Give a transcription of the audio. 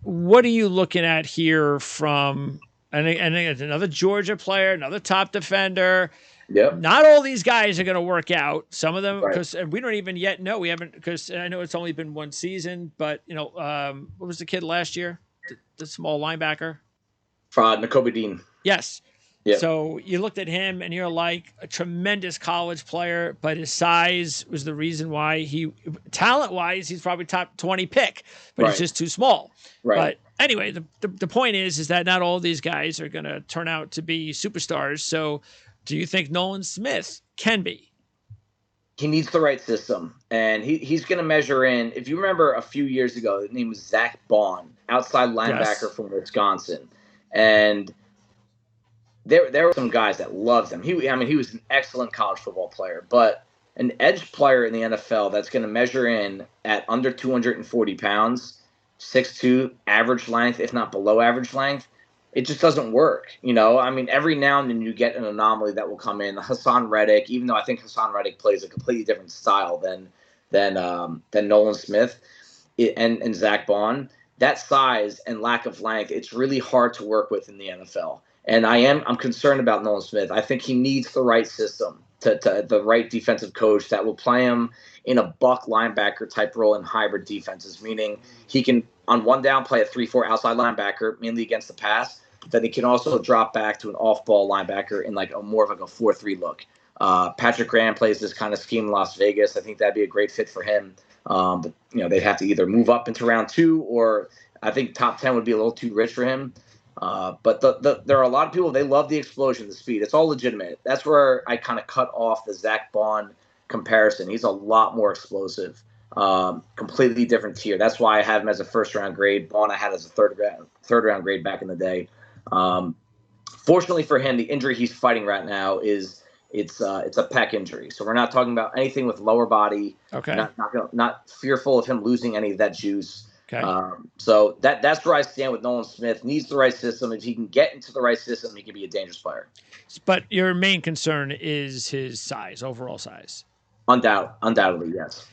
what are you looking at here from, and it's another Georgia player, another top defender. Yep. Not all these guys are going to work out. Some of them, Right. because we don't even yet know. We haven't, because I know it's only been one season, but what was the kid last year? The small linebacker? Nakobe Dean. Yes. Yep. So you looked at him and you're like, a tremendous college player, but his size was the reason why talent wise, he's probably top 20 pick, but he's just too small. Right. But anyway, the point is that not all these guys are going to turn out to be superstars. So do you think Nolan Smith can be? He needs the right system, and he's going to measure in. If you remember a few years ago, his name was Zach Bond, outside linebacker from Wisconsin. And there were some guys that loved him. He was an excellent college football player, but an edge player in the NFL that's going to measure in at under 240 pounds, 6'2", average length, if not below average length, it just doesn't work. Every now and then you get an anomaly that will come in. Hassan Reddick, even though I think Hassan Reddick plays a completely different style than Nolan Smith and Zach Bond. That size and lack of length, it's really hard to work with in the NFL. And I'm concerned about Nolan Smith. I think he needs the right system, to the right defensive coach that will play him in a buck linebacker type role in hybrid defenses, meaning he can on one down play a 3-4 outside linebacker, mainly against the pass. Then he can also drop back to an off-ball linebacker in more of a 4-3 look. Patrick Graham plays this kind of scheme in Las Vegas. I think that'd be a great fit for him. But they'd have to either move up into round 2, or I think top 10 would be a little too rich for him. But there are a lot of people, they love the explosion, the speed. It's all legitimate. That's where I kind of cut off the Zach Bond comparison. He's a lot more explosive, completely different tier. That's why I have him as a first-round grade. Bond I had as a third-round grade back in the day. Fortunately for him, the injury he's fighting right now is it's a pec injury. So we're not talking about anything with lower body. Okay. Not fearful of him losing any of that juice. Okay. So that's where I stand with Nolan Smith. Needs the right system. If he can get into the right system, he can be a dangerous player. But your main concern is his size, overall size. Undoubtedly, yes.